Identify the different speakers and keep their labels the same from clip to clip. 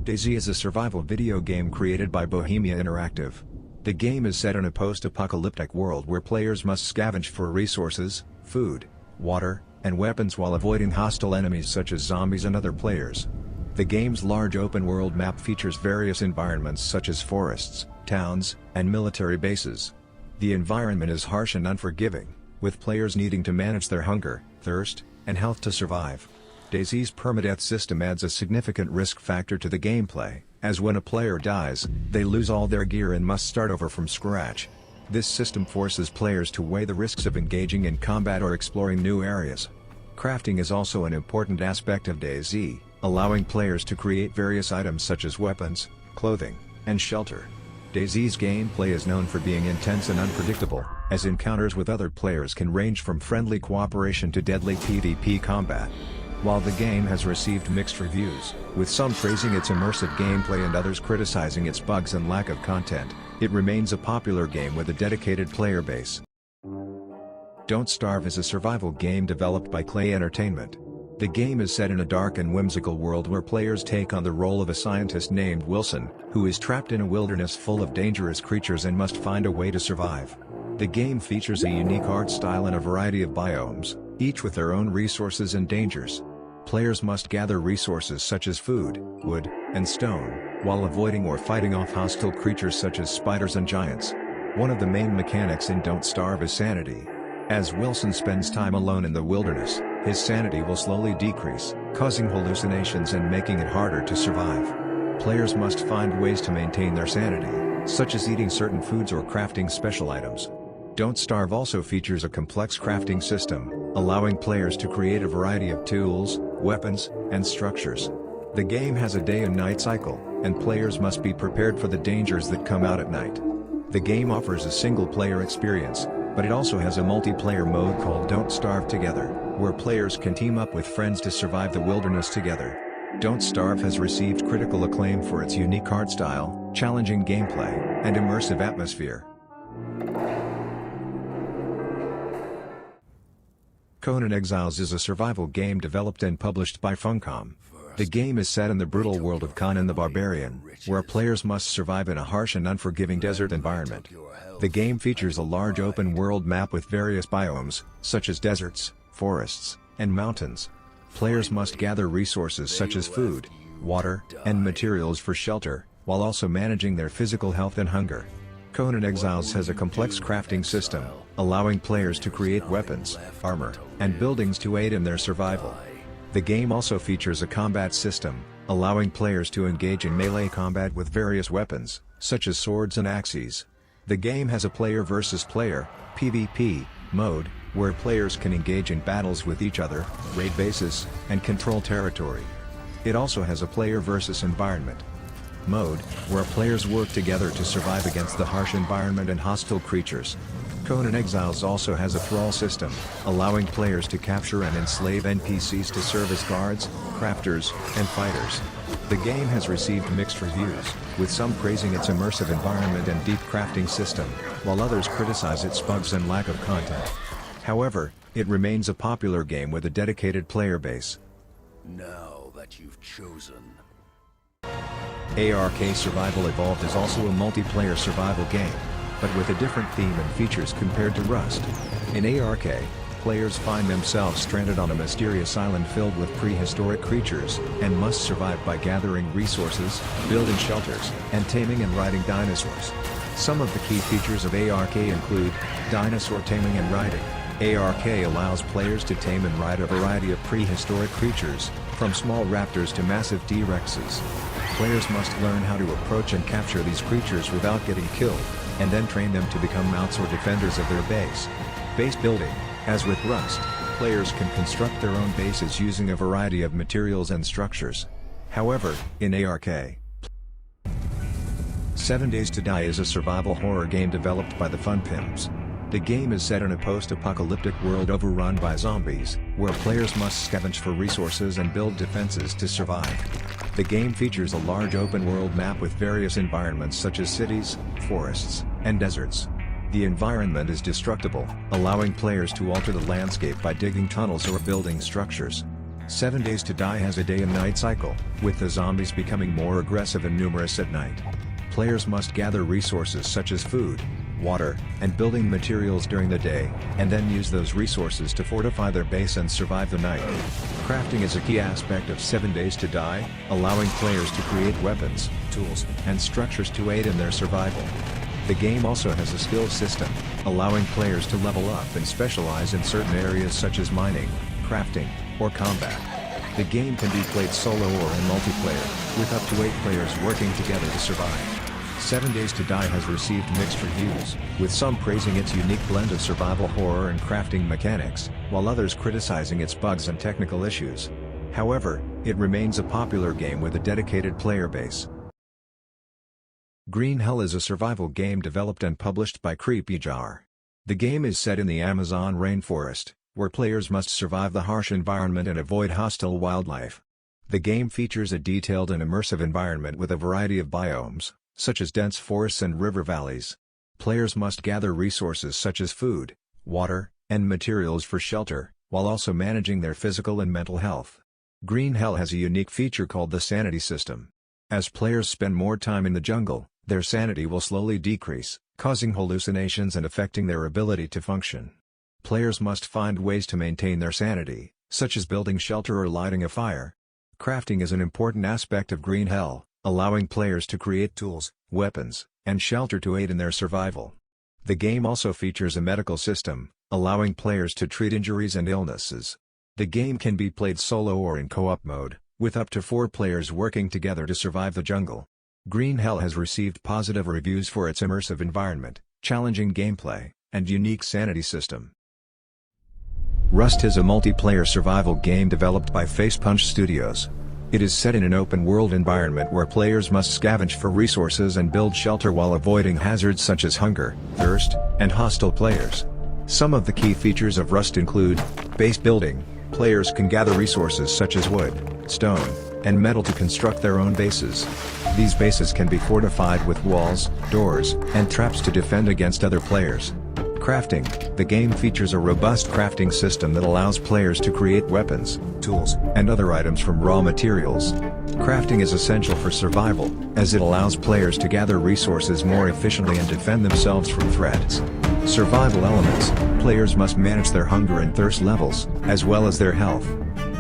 Speaker 1: DayZ is a survival video game created by Bohemia Interactive. The game is set in a post-apocalyptic world where players must scavenge for resources, food, water, and weapons while avoiding hostile enemies such as zombies and other players. The game's large open-world map features various environments such as forests, towns, and military bases. The environment is harsh and unforgiving, with players needing to manage their hunger, thirst, and health to survive. DayZ's permadeath system adds a significant risk factor to the gameplay, as when a player dies, they lose all their gear and must start over from scratch. This system forces players to weigh the risks of engaging in combat or exploring new areas. Crafting is also an important aspect of DayZ, allowing players to create various items such as weapons, clothing, and shelter. DayZ's gameplay is known for being intense and unpredictable, as encounters with other players can range from friendly cooperation to deadly PvP combat. While the game has received mixed reviews, with some praising its immersive gameplay and others criticizing its bugs and lack of content, it remains a popular game with a dedicated player base. Don't Starve is a survival game developed by Clay Entertainment. The game is set in a dark and whimsical world where players take on the role of a scientist named Wilson, who is trapped in a wilderness full of dangerous creatures and must find a way to survive. The game features a unique art style and a variety of biomes, each with their own resources and dangers. Players must gather resources such as food, wood, and stone, while avoiding or fighting off hostile creatures such as spiders and giants. One of the main mechanics in Don't Starve is sanity. As Wilson spends time alone in the wilderness, his sanity will slowly decrease, causing hallucinations and making it harder to survive. Players must find ways to maintain their sanity, such as eating certain foods or crafting special items. Don't Starve also features a complex crafting system, allowing players to create a variety of tools, weapons, and structures. The game has a day and night cycle, and players must be prepared for the dangers that come out at night. The game offers a single-player experience, but it also has a multiplayer mode called Don't Starve Together, where players can team up with friends to survive the wilderness together. Don't Starve has received critical acclaim for its unique art style, challenging gameplay, and immersive atmosphere. Conan Exiles is a survival game developed and published by Funcom. The game is set in the brutal world of Conan the Barbarian, where players must survive in a harsh and unforgiving desert environment. The game features a large open-world map with various biomes, such as deserts, forests, and mountains. Players must gather resources such as food, water, and materials for shelter, while also managing their physical health and hunger. Conan Exiles has a complex crafting system, allowing players to create weapons, armor, and buildings to aid in their survival. The game also features a combat system, allowing players to engage in melee combat with various weapons, such as swords and axes. The game has a player versus player, PvP, mode, where players can engage in battles with each other, raid bases, and control territory. It also has a player versus environment mode, where players work together to survive against the harsh environment and hostile creatures. Conan Exiles also has a thrall system, allowing players to capture and enslave NPCs to serve as guards, crafters, and fighters. The game has received mixed reviews, with some praising its immersive environment and deep crafting system, while others criticize its bugs and lack of content. However, it remains a popular game with a dedicated player base.
Speaker 2: Now that you've chosen.
Speaker 1: ARK Survival Evolved is also a multiplayer survival game, but with a different theme and features compared to Rust. In ARK, players find themselves stranded on a mysterious island filled with prehistoric creatures, and must survive by gathering resources, building shelters, and taming and riding dinosaurs. Some of the key features of ARK include dinosaur taming and riding. ARK allows players to tame and ride a variety of prehistoric creatures, from small raptors to massive T-Rexes. Players must learn how to approach and capture these creatures without getting killed, and then train them to become mounts or defenders of their base. Base building. As with Rust, players can construct their own bases using a variety of materials and structures. However, in ARK, 7 Days to Die is a survival horror game developed by the Fun Pimps. The game is set in a post-apocalyptic world overrun by zombies, where players must scavenge for resources and build defenses to survive. The game features a large open-world map with various environments such as cities, forests, and deserts. The environment is destructible, allowing players to alter the landscape by digging tunnels or building structures. 7 Days to Die has a day and night cycle, with the zombies becoming more aggressive and numerous at night. Players must gather resources such as food, water, and building materials during the day, and then use those resources to fortify their base and survive the night. Crafting is a key aspect of 7 Days to Die, allowing players to create weapons, tools, and structures to aid in their survival. The game also has a skill system, allowing players to level up and specialize in certain areas such as mining, crafting, or combat. The game can be played solo or in multiplayer, with up to 8 players working together to survive. 7 Days to Die has received mixed reviews, with some praising its unique blend of survival horror and crafting mechanics, while others criticizing its bugs and technical issues. However, it remains a popular game with a dedicated player base. Green Hell is a survival game developed and published by CreepyJar. The game is set in the Amazon rainforest, where players must survive the harsh environment and avoid hostile wildlife. The game features a detailed and immersive environment with a variety of biomes, such as dense forests and river valleys. Players must gather resources such as food, water, and materials for shelter, while also managing their physical and mental health. Green Hell has a unique feature called the sanity system. As players spend more time in the jungle, their sanity will slowly decrease, causing hallucinations and affecting their ability to function. Players must find ways to maintain their sanity, such as building shelter or lighting a fire. Crafting is an important aspect of Green Hell, allowing players to create tools, weapons, and shelter to aid in their survival. The game also features a medical system, allowing players to treat injuries and illnesses. The game can be played solo or in co-op mode, with up to 4 players working together to survive the jungle. Green Hell has received positive reviews for its immersive environment, challenging gameplay, and unique sanity system. Rust is a multiplayer survival game developed by Facepunch Studios. It is set in an open-world environment where players must scavenge for resources and build shelter while avoiding hazards such as hunger, thirst, and hostile players. Some of the key features of Rust include base building. Players can gather resources such as wood, stone, and metal to construct their own bases. These bases can be fortified with walls, doors, and traps to defend against other players. Crafting. The game features a robust crafting system that allows players to create weapons, tools, and other items from raw materials. Crafting is essential for survival, as it allows players to gather resources more efficiently and defend themselves from threats. Survival elements. Players must manage their hunger and thirst levels, as well as their health.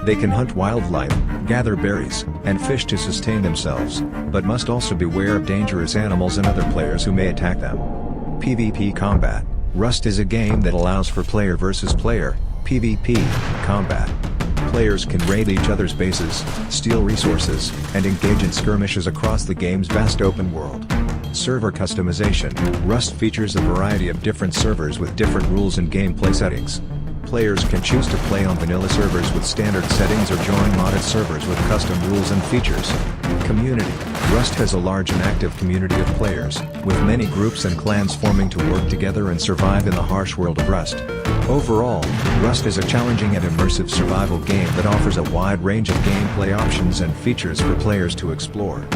Speaker 1: They can hunt wildlife, gather berries, and fish to sustain themselves, but must also beware of dangerous animals and other players who may attack them. PvP combat. Rust is a game that allows for player versus player, PvP, combat. Players can raid each other's bases, steal resources, and engage in skirmishes across the game's vast open world. Server customization. Rust features a variety of different servers with different rules and gameplay settings. Players can choose to play on vanilla servers with standard settings or join modded servers with custom rules and features. Community. Rust has a large and active community of players, with many groups and clans forming to work together and survive in the harsh world of Rust. Overall, Rust is a challenging and immersive survival game that offers a wide range of gameplay options and features for players to explore.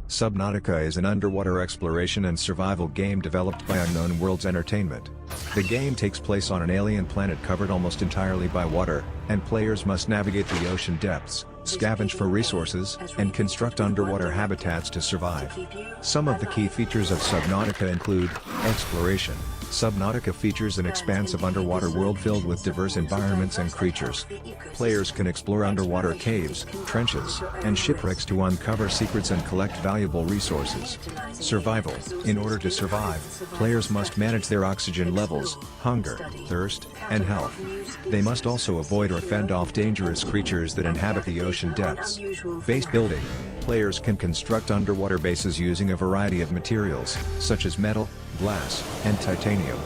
Speaker 1: Subnautica is an underwater exploration and survival game developed by Unknown Worlds Entertainment. The game takes place on an alien planet covered almost entirely by water, and players must navigate the ocean depths, scavenge for resources, and construct underwater habitats to survive. Some of the key features of Subnautica include exploration. Subnautica features an expansive underwater world filled with diverse environments and creatures. Players can explore underwater caves, trenches, and shipwrecks to uncover secrets and collect valuable resources. Survival. In order to survive, players must manage their oxygen levels, hunger, thirst, and health. They must also avoid or fend off dangerous creatures that inhabit the ocean depths. Base building. Players can construct underwater bases using a variety of materials, such as metal, glass, and titanium.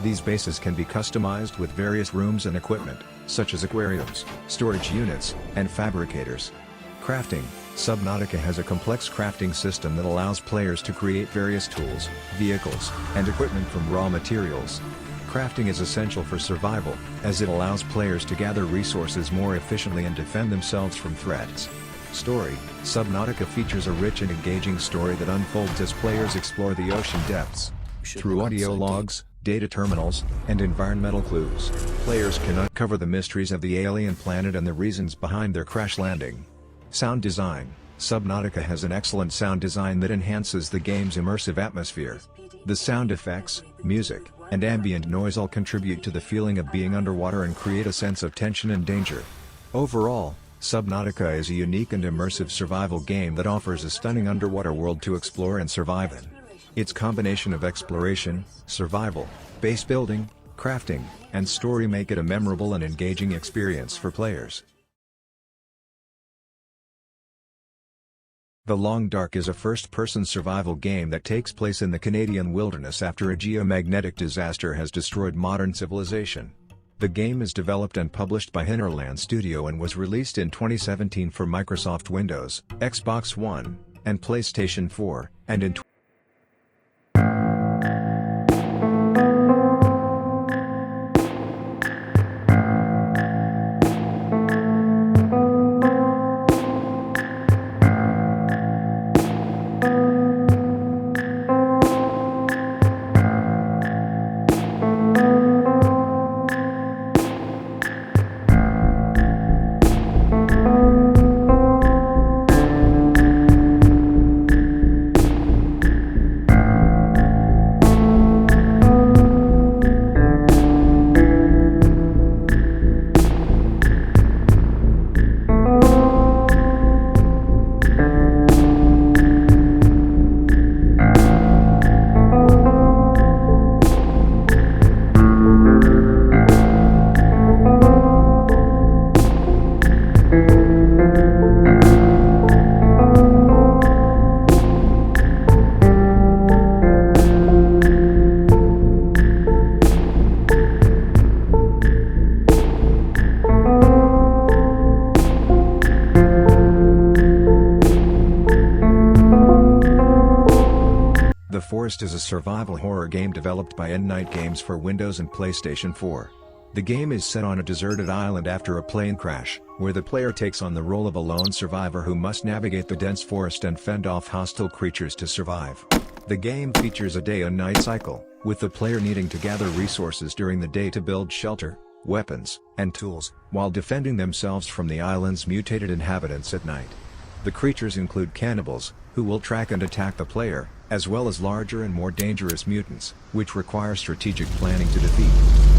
Speaker 1: These bases can be customized with various rooms and equipment, such as aquariums, storage units, and fabricators. Crafting. Subnautica has a complex crafting system that allows players to create various tools, vehicles, and equipment from raw materials. Crafting is essential for survival, as it allows players to gather resources more efficiently and defend themselves from threats. Story. Subnautica features a rich and engaging story that unfolds as players explore the ocean depths. Through audio logs, data terminals, and environmental clues, players can uncover the mysteries of the alien planet and the reasons behind their crash landing. Sound design. Subnautica has an excellent sound design that enhances the game's immersive atmosphere. The sound effects, music, and ambient noise all contribute to the feeling of being underwater and create a sense of tension and danger. Overall, Subnautica is a unique and immersive survival game that offers a stunning underwater world to explore and survive in. Its combination of exploration, survival, base building, crafting, and story make it a memorable and engaging experience for players. The Long Dark is a first-person survival game that takes place in the Canadian wilderness after a geomagnetic disaster has destroyed modern civilization. The game is developed and published by Hinterland Studio and was released in 2017 for Microsoft Windows, Xbox One, and PlayStation 4, and in The Forest is a survival horror game developed by Night Games for Windows and PlayStation 4. The game is set on a deserted island after a plane crash, where the player takes on the role of a lone survivor who must navigate the dense forest and fend off hostile creatures to survive. The game features a day and night cycle, with the player needing to gather resources during the day to build shelter, weapons, and tools, while defending themselves from the island's mutated inhabitants at night. The creatures include cannibals, who will track and attack the player, as well as larger and more dangerous mutants, which require strategic planning to defeat.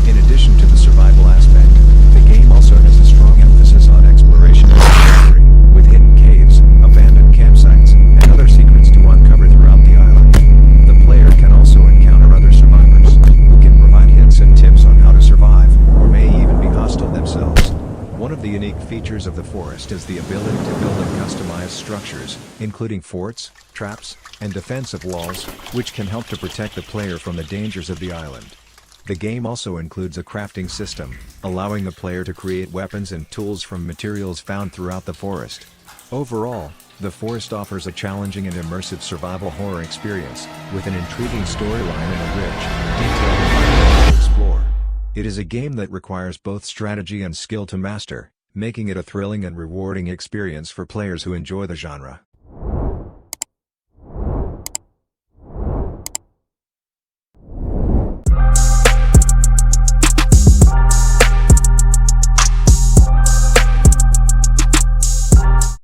Speaker 1: In addition to the survival aspect, the game also has a strong emphasis on exploration and discovery, with hidden caves, abandoned campsites, and other secrets to uncover throughout the island. The player can also encounter other survivors, who can provide hints and tips on how to survive, or may even be hostile themselves. One of the unique features of the Forest is the ability to build and customize structures, including forts, traps, and defensive walls, which can help to protect the player from the dangers of the island. The game also includes a crafting system, allowing the player to create weapons and tools from materials found throughout the forest. Overall, The Forest offers a challenging and immersive survival horror experience, with an intriguing storyline and a rich, detailed environment to explore. It is a game that requires both strategy and skill to master, making it a thrilling and rewarding experience for players who enjoy the genre.